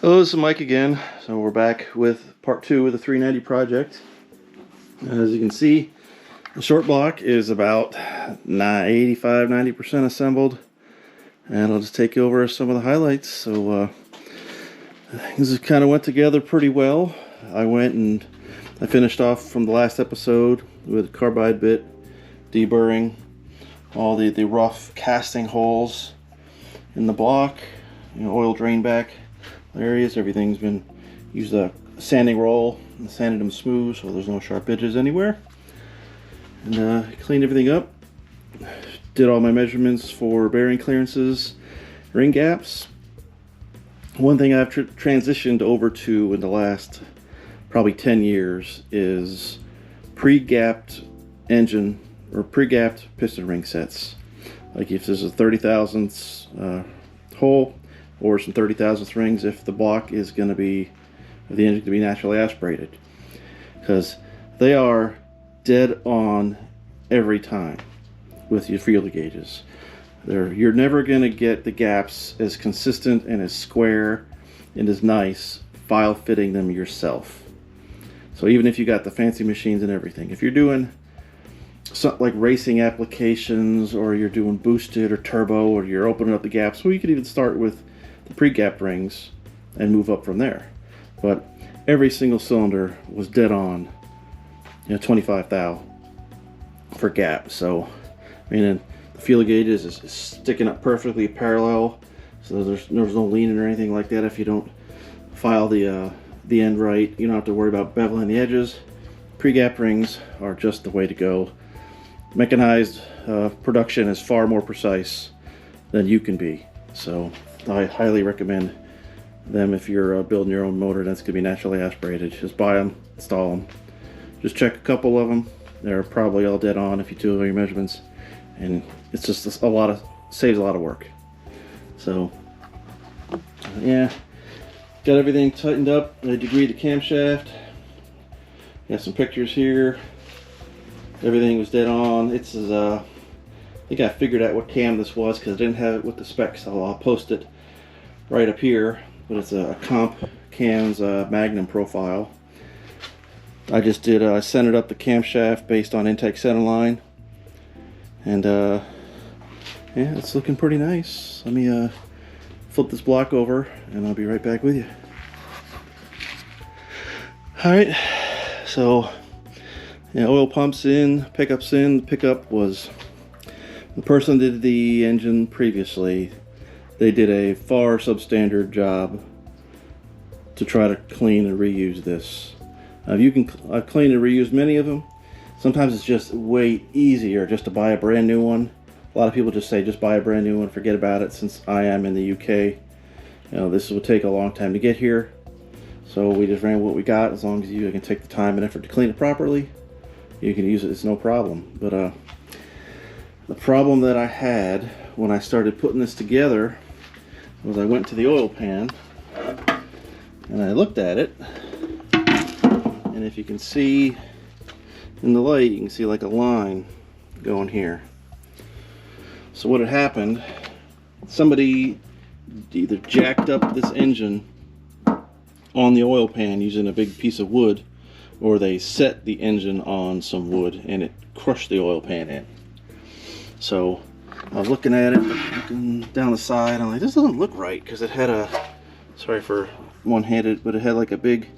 Hello, this is Mike again. So we're back with part 2 of the 390 project. As you can see, the short block is about 85-90% assembled, and I'll just take you over some of the highlights. So this kind of went together pretty well. I finished off from the last episode with carbide bit, deburring all the rough casting holes in the block, oil drain back areas. Everything's been used a sanding roll and sanded them smooth so there's no sharp edges anywhere, and cleaned everything up. Did all my measurements for bearing clearances, ring gaps. One thing I've transitioned over to in the last probably 10 years is pre-gapped engine or pre-gapped piston ring sets. Like if there's a 30 thousandths hole or some 30 thousandths rings, if the block is going to be, the engine to be naturally aspirated, because they are dead on every time with your feeler gauges. You're never going to get the gaps as consistent and as square and as nice file fitting them yourself. So even if you got the fancy machines and everything, if you're doing something like racing applications, or you're doing boosted or turbo, or you're opening up the gaps, well, you could even start with the pre-gapped rings and move up from there. But every single cylinder was dead on, 25 thou for gap. So I mean, the feeler gauges is sticking up perfectly parallel, so there's no leaning or anything like that. If you don't file the end right, you don't have to worry about beveling the edges. Pre-gap rings are just the way to go. Mechanized production is far more precise than you can be, so I highly recommend them if you're building your own motor that's going to be naturally aspirated. Just buy them, install them. Just check a couple of them. They're probably all dead on if you do all your measurements, and it's just saves a lot of work. So yeah, got everything tightened up. I degreed the camshaft. Got some pictures here. Everything was dead on. I think I figured out what cam this was because I didn't have it with the specs. So I'll post it right up here, but it's a Comp Cams Magnum profile. I just did I centered up the camshaft based on intake centerline, and yeah, it's looking pretty nice. Let me flip this block over and I'll be right back with you. Alright, so oil pumps in, pickups in. The pickup was the person that did the engine previously. They did a far substandard job to try to clean and reuse this. You can clean and reuse many of them. Sometimes it's just way easier just to buy a brand new one. A lot of people just say just buy a brand new one, forget about it. Since I am in the UK, this would take a long time to get here, so we just ran what we got. As long as you can take the time and effort to clean it properly, you can use it, it's no problem. But the problem that I had when I started putting this together was I went to the oil pan and I looked at it, and if you can see in the light, you can see like a line going here. So what had happened, somebody either jacked up this engine on the oil pan using a big piece of wood, or they set the engine on some wood and it crushed the oil pan in. So I was looking at it, looking down the side, I'm like, this doesn't look right, because it had a, sorry for one-handed, but it had like a big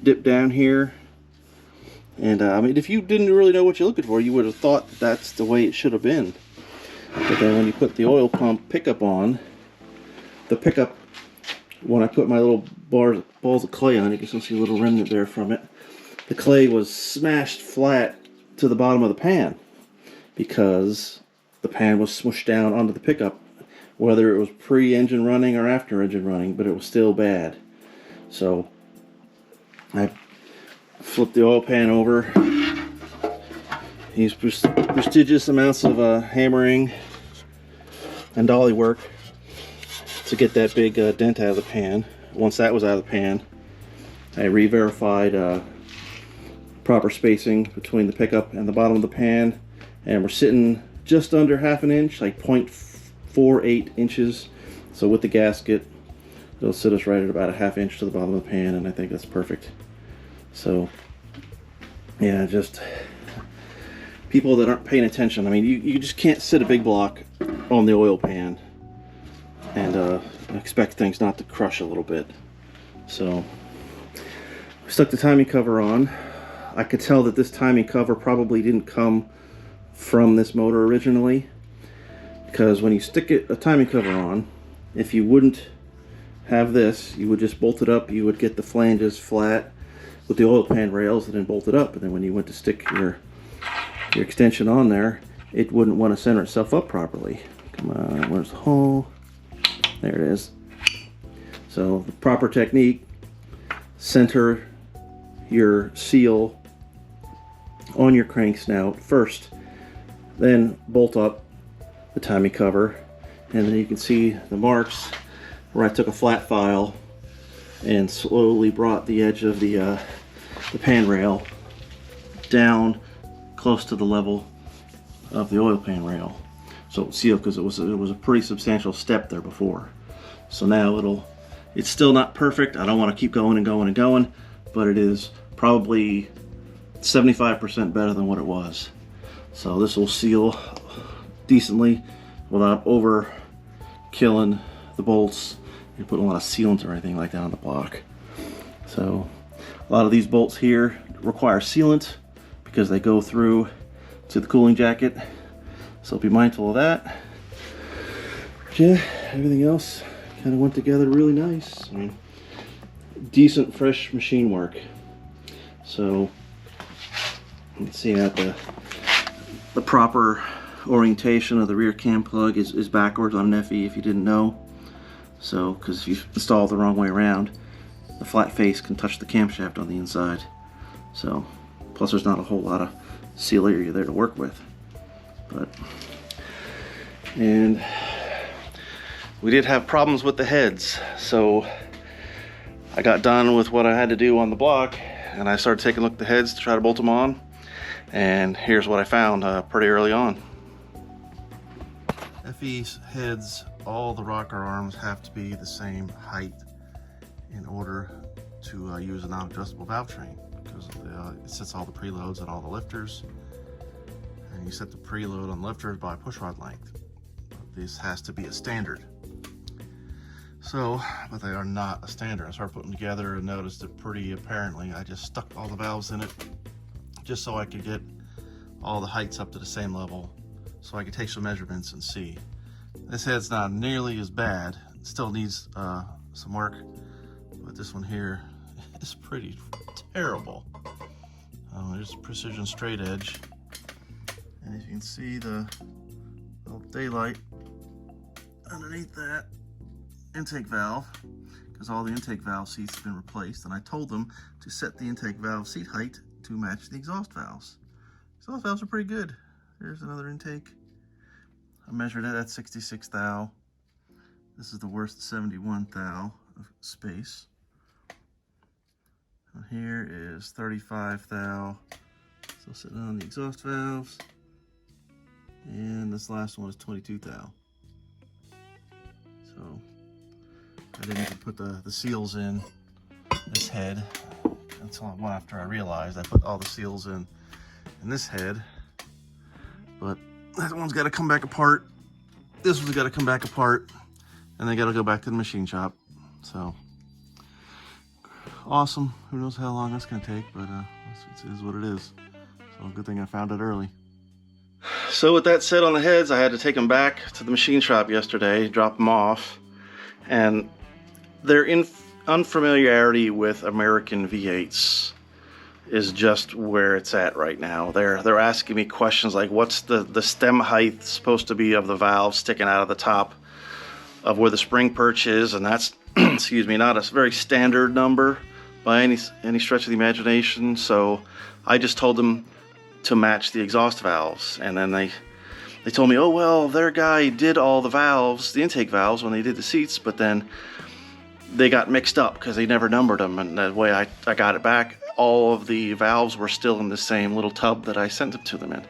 dip down here. And I mean, if you didn't really know what you're looking for, you would have thought that's the way it should have been. But then when you put the oil pump pickup on, the pickup, when I put my little balls of clay on it, you can see a little remnant there from it. The clay was smashed flat to the bottom of the pan because the pan was smushed down onto the pickup, whether it was pre-engine running or after engine running, but it was still bad. So I flipped the oil pan over. These prestigious amounts of hammering and dolly work to get that big dent out of the pan. Once that was out of the pan, I re-verified proper spacing between the pickup and the bottom of the pan, and we're sitting just under half an inch, like 0.48 inches. So with the gasket, It'll sit us right at about a 1/2 inch to the bottom of the pan, and I think that's perfect. So yeah, just people that aren't paying attention. I mean, you just can't sit a big block on the oil pan and expect things not to crush a little bit. So we stuck the timing cover on. I could tell that this timing cover probably didn't come from this motor originally, because when you stick a timing cover on, if you wouldn't have this, you would just bolt it up, you would get the flanges flat with the oil pan rails and then bolt it up, and then when you went to stick your extension on there, it wouldn't want to center itself up properly. Come on, where's the hole? There it is. So the proper technique: center your seal on your crank snout first, then bolt up the timing cover, and then you can see the marks where I took a flat file and slowly brought the edge of the pan rail down close to the level of the oil pan rail, so it's sealed, because it was a pretty substantial step there before. So now it's still not perfect. I don't want to keep going and going and going, but it is probably 75% better than what it was. So this will seal decently without over killing the bolts and putting a lot of sealant or anything like that on the block. So a lot of these bolts here require sealant because they go through to the cooling jacket, so be mindful of that. But yeah, everything else kind of went together really nice. I mean, decent fresh machine work. So you can see that the proper orientation of the rear cam plug is backwards on an FE, if you didn't know. So, because if you install it the wrong way around, the flat face can touch the camshaft on the inside. So, plus there's not a whole lot of seal area there to work with. And we did have problems with the heads, so I got done with what I had to do on the block, and I started taking a look at the heads to try to bolt them on. And here's what I found pretty early on. FE's heads, all the rocker arms have to be the same height in order to use a non-adjustable valve train, because it sets all the preloads on all the lifters, and you set the preload on lifters by push rod length. This has to be a standard. So, but they are not a standard. I started putting them together and noticed it pretty apparently. I just stuck all the valves in it just so I could get all the heights up to the same level, so I could take some measurements and see. This head's not nearly as bad. It still needs some work, but this one here is pretty terrible. There's precision straight edge, and as you can see, the little daylight underneath that intake valve, because all the intake valve seats have been replaced, and I told them to set the intake valve seat height to match the exhaust valves. Exhaust valves are pretty good. There's another intake. I measured it at 66 thou. This is the worst 71 thou of space. And here is 35 thou. Still sitting on the exhaust valves. And this last one is 22 thou. So I didn't even put the seals in this head until after I realized I put all the seals in this head. But that one's got to come back apart. This one's got to come back apart, and they got to go back to the machine shop. So awesome. Who knows how long that's going to take, but it is what it is. So good thing I found it early. So with that said on the heads, I had to take them back to the machine shop yesterday, drop them off, and their unfamiliarity with American V8s is just where it's at right now. They're asking me questions like, what's the stem height supposed to be of the valve sticking out of the top of where the spring perch is, and that's excuse me, not a very standard number by any stretch of the imagination. So I just told them to match the exhaust valves, and then they told me, oh well, their guy did all the valves, the intake valves, when they did the seats, but then they got mixed up because they never numbered them, and the way I got it back, all of the valves were still in the same little tub that I sent them to them in.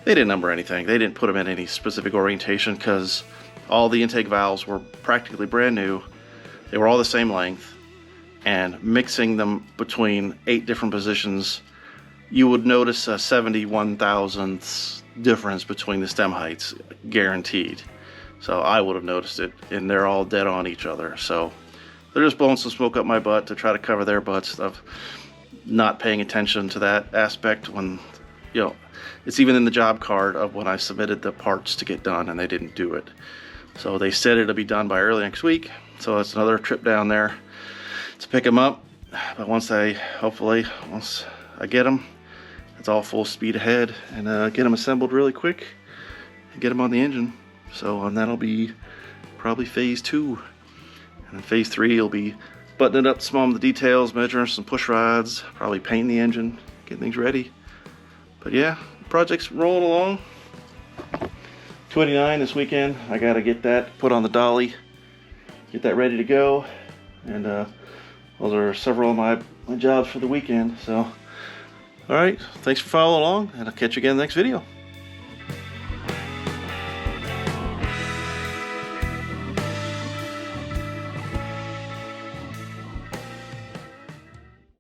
They didn't number anything. They didn't put them in any specific orientation because all the intake valves were practically brand new, They were all the same length, and mixing them between 8 different positions, you would notice a 71 thousandths difference between the stem heights, guaranteed. So I would have noticed it, and they're all dead on each other. So they're just blowing some smoke up my butt to try to cover their butts of not paying attention to that aspect when, you know, it's even in the job card of when I submitted the parts to get done, and they didn't do it. So they said it'll be done by early next week. So it's another trip down there to pick them up. But once I get them, it's all full speed ahead and get them assembled really quick and get them on the engine. So and that'll be probably phase 2. And then phase 3 will be buttoning up some of the details, measuring some push rods, probably painting the engine, getting things ready. But yeah, the project's rolling along. 289 this weekend. I gotta get that put on the dolly, get that ready to go. And those are several of my jobs for the weekend. So, all right, thanks for following along, and I'll catch you again in the next video.